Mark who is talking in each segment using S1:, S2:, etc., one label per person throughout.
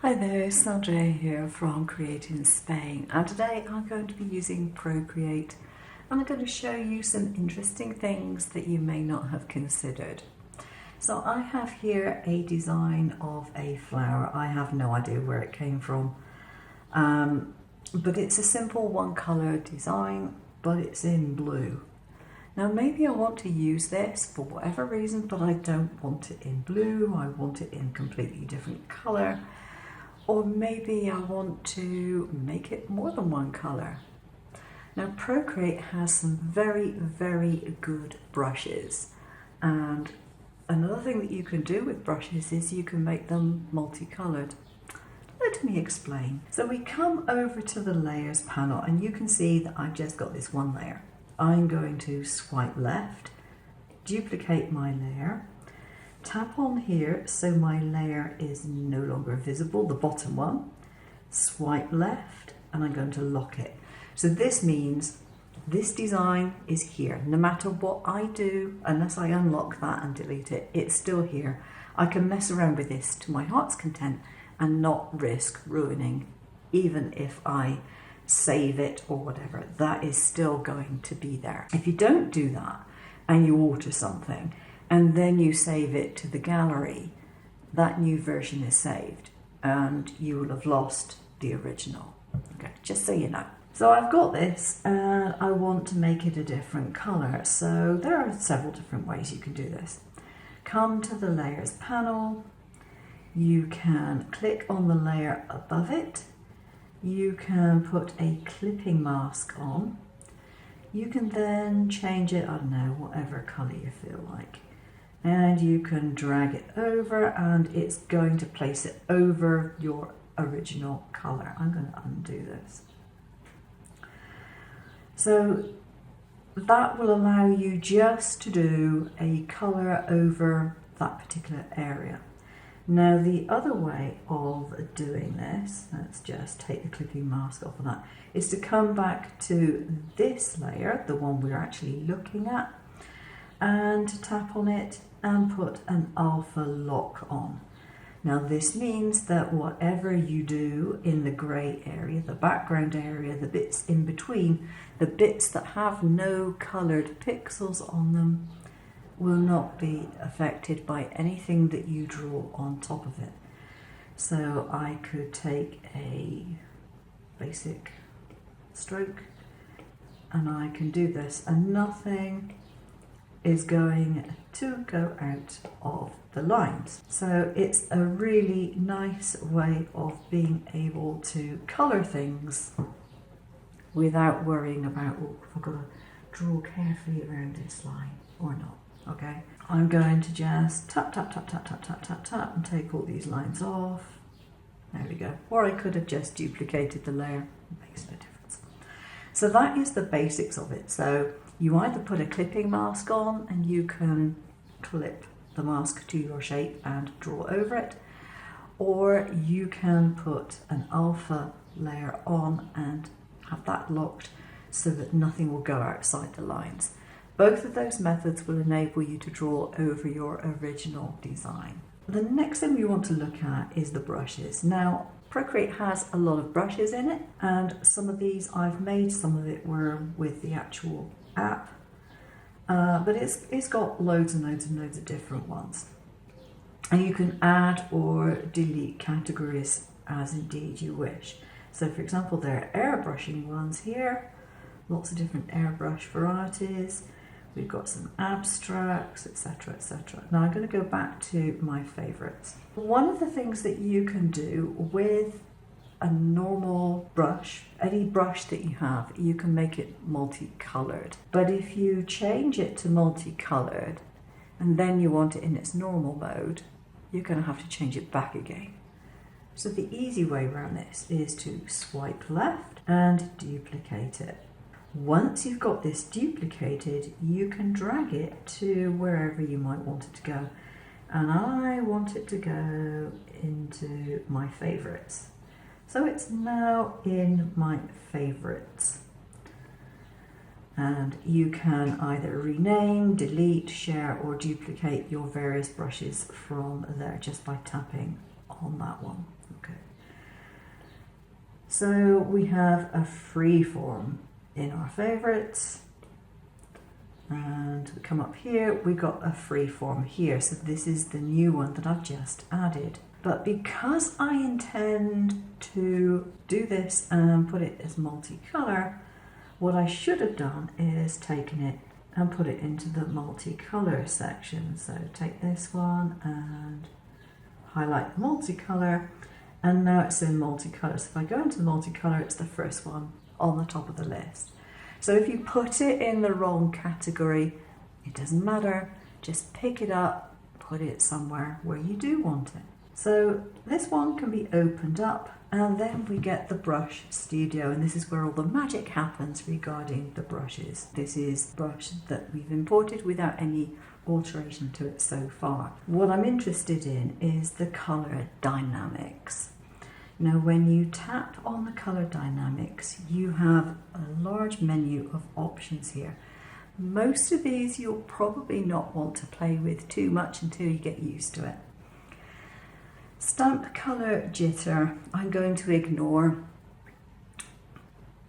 S1: Hi there, Sandra here from Createinspain, and today I'm going to be using Procreate and I'm going to show you some interesting things that you may not have considered. So I have here a design of a flower. I have no idea where it came from, but it's a simple one colour design, but it's in blue. Now maybe I want to use this for whatever reason, but I don't want it in blue, I want it in a completely different colour. Or maybe I want to make it more than one colour. Now Procreate has some very good brushes, and another thing that you can do with brushes is you can make them multicoloured. Let me explain. So we come over to the layers panel and you can see that I've just got this one layer. I'm going to swipe left, duplicate my layer, tap on here so my layer is no longer visible, the bottom one, swipe left, and I'm going to lock it. So this means this design is here. No matter what I do, unless I unlock that and delete it, it's still here. I can mess around with this to my heart's content and not risk ruining, even if I save it or whatever, that is still going to be there. If you don't do that and you alter something, and then you save it to the gallery, that new version is saved and you will have lost the original. Okay, just so you know. So I've got this and I want to make it a different colour. So there are several different ways you can do this. Come to the layers panel, you can click on the layer above it, you can put a clipping mask on, you can then change it, I don't know, whatever colour you feel like. And you can drag it over and it's going to place it over your original colour. I'm going to undo this. So that will allow you just to do a colour over that particular area. Now the other way of doing this, let's just take the clipping mask off of that, is to come back to this layer, the one we're actually looking at, and tap on it and put an alpha lock on. Now this means that whatever you do in the grey area, the background area, the bits in between, the bits that have no coloured pixels on them, will not be affected by anything that you draw on top of it. So I could take a basic stroke and I can do this and nothing is going to go out of the lines. So it's a really nice way of being able to colour things without worrying about, oh, I've got to draw carefully around this line or not. Okay, I'm going to just tap and take all these lines off. There we go. Or I could have just duplicated the layer. It makes no difference. So that is the basics of it. So you either put a clipping mask on and you can clip the mask to your shape and draw over it, or you can put an alpha layer on and have that locked so that nothing will go outside the lines. Both of those methods will enable you to draw over your original design. The next thing we want to look at is the brushes. Now, Procreate has a lot of brushes in it, and some of these I've made, some of it were with the actual app, but it's got loads and loads of different ones. And you can add or delete categories as indeed you wish. So for example, there are airbrushing ones here, lots of different airbrush varieties. We've got some abstracts, etc, etc. Now I'm going to go back to my favourites. One of the things that you can do with a normal brush, any brush that you have, you can make it multicoloured. But if you change it to multicoloured and then you want it in its normal mode, you're going to have to change it back again. So the easy way around this is to swipe left and duplicate it. Once you've got this duplicated, you can drag it to wherever you might want it to go. And I want it to go into my favourites. So it's now in my favourites. And you can either rename, delete, share, or duplicate your various brushes from there just by tapping on that one. Okay. So we have a freeform in our favorites, and we come up here, we got a freeform here. So this is the new one that I've just added. But because I intend to do this and put it as multicolor, what I should have done is taken it and put it into the multicolor section. So take this one and highlight multicolor, and now it's in multicolor. So if I go into multicolor, it's the first one on the top of the list. So if you put it in the wrong category, it doesn't matter, just pick it up, put it somewhere where you do want it. So this one can be opened up, and then we get the brush studio, and this is where all the magic happens regarding the brushes. This is the brush that we've imported without any alteration to it so far. What I'm interested in is the color dynamics. Now when you tap on the color dynamics, you have a large menu of options here. Most of these you'll probably not want to play with too much until you get used to it. Stamp color jitter, I'm going to ignore.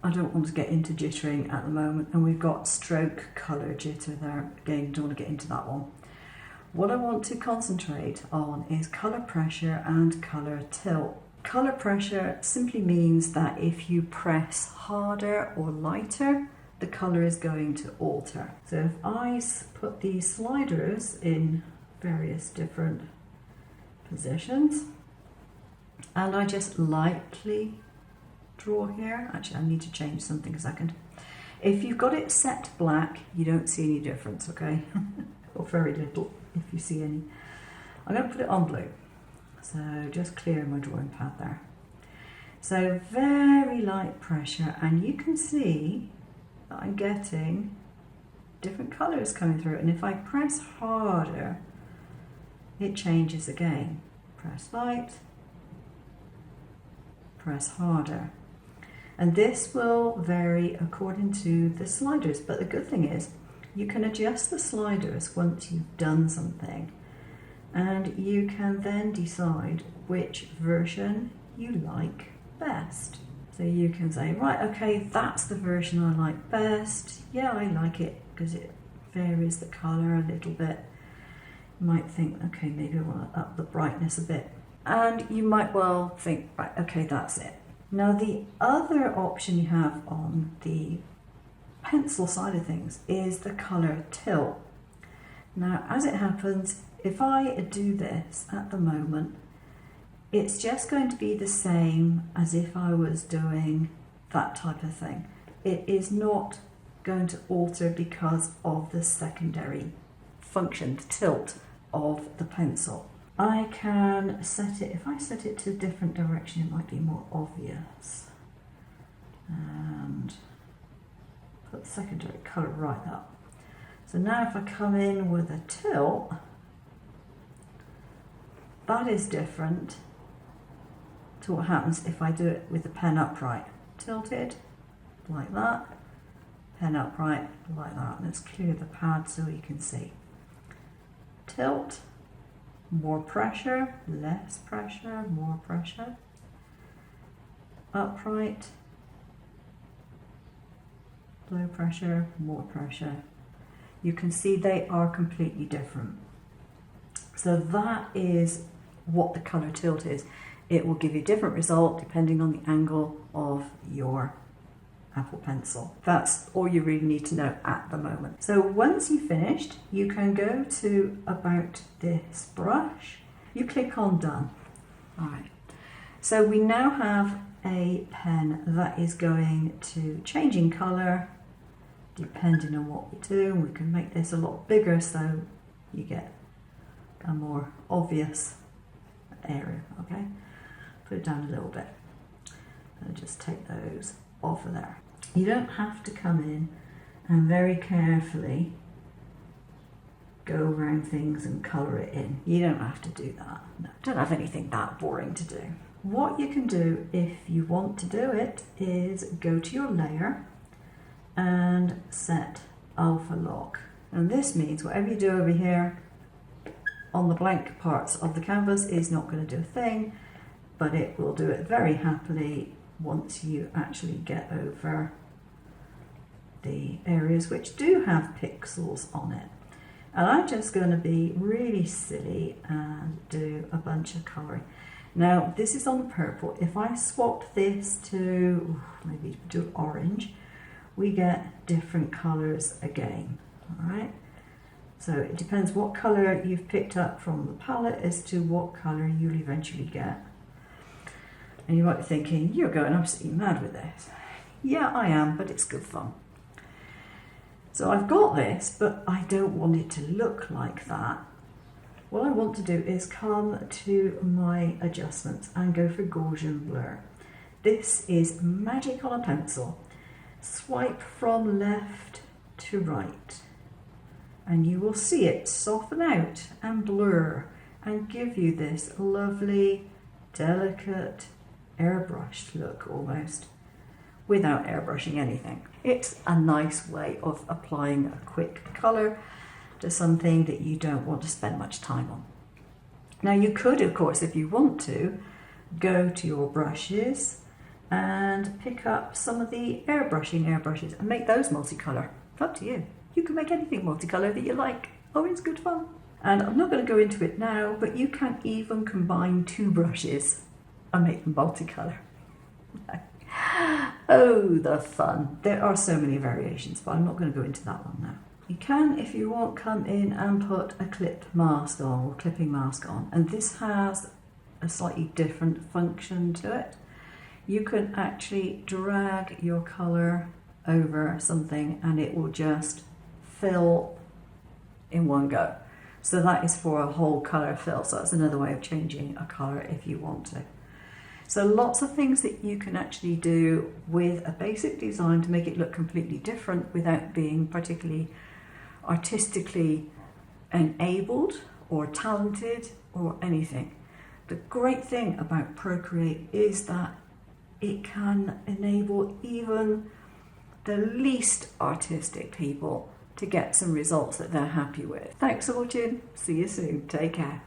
S1: I don't want to get into jittering at the moment, and we've got stroke color jitter there. Again, don't want to get into that one. What I want to concentrate on is color pressure and color tilt. Color pressure simply means that if you press harder or lighter, the color is going to alter. So if I put these sliders in various different positions, and I just lightly draw here. Actually, I need to change something a second. If you've got it set to black, you don't see any difference, okay? Or very little, if you see any. I'm going to put it on blue. So just clearing my drawing pad there. So very light pressure, and you can see that I'm getting different colours coming through. And if I press harder, it changes again. Press light, press harder. And this will vary according to the sliders. But the good thing is you can adjust the sliders once you've done something, and you can then decide which version you like best. So you can say, right, okay, that's the version I like best. Yeah, I like it because it varies the colour a little bit. You might think, okay, maybe I want to up the brightness a bit. And you might well think, right, okay, that's it. Now the other option you have on the pencil side of things is the colour tilt. Now, as it happens, if I do this at the moment, it's just going to be the same as if I was doing that type of thing. It is not going to alter because of the secondary function, the tilt of the pencil. I can set it, if I set it to a different direction, it might be more obvious. And put the secondary colour right up. So now if I come in with a tilt, that is different to what happens if I do it with the pen upright. Tilted, like that, pen upright, like that. Let's clear the pad so you can see. Tilt, more pressure, less pressure, more pressure. Upright, low pressure, more pressure. You can see they are completely different. So that is what the colour tilt is. It will give you a different result depending on the angle of your Apple Pencil. That's all you really need to know at the moment. So once you've finished, you can go to about this brush. You click on done. All right. So we now have a pen that is going to change in colour depending on what we do. We can make this a lot bigger so you get a more obvious area, okay? Put it down a little bit and just take those off of there. You don't have to come in and very carefully go around things and colour it in. You don't have to do that. No, don't have anything that boring to do. What you can do if you want to do it is go to your layer and set alpha lock. And this means whatever you do over here on the blank parts of the canvas is not going to do a thing, but it will do it very happily once you actually get over the areas which do have pixels on it. And I'm just going to be really silly and do a bunch of colouring. Now this is on the purple. If I swap this to maybe do orange, we get different colours again. All right. So it depends what colour you've picked up from the palette as to what colour you'll eventually get. And you might be thinking, you're going absolutely mad with this. Yeah, I am, but it's good fun. So I've got this, but I don't want it to look like that. What I want to do is come to my adjustments and go for Gaussian blur. This is magic on a pencil. Swipe from left to right, and you will see it soften out and blur and give you this lovely, delicate, airbrushed look almost, without airbrushing anything. It's a nice way of applying a quick colour to something that you don't want to spend much time on. Now you could, of course, if you want to, go to your brushes and pick up some of the airbrushes and make those multicolour. It's up to you. You can make anything multicolour that you like. Oh, it's good fun. And I'm not going to go into it now, but you can even combine two brushes and make them multicolour. Oh, the fun. There are so many variations, but I'm not going to go into that one now. You can, if you want, come in and put a clip mask on or clipping mask on, and this has a slightly different function to it. You can actually drag your colour over something and it will just fill in one go. So that is for a whole colour fill, so that's another way of changing a colour if you want to. So lots of things that you can actually do with a basic design to make it look completely different without being particularly artistically enabled or talented or anything. The great thing about Procreate is that it can enable even the least artistic people to get some results that they're happy with. Thanks for watching. See you soon. Take care.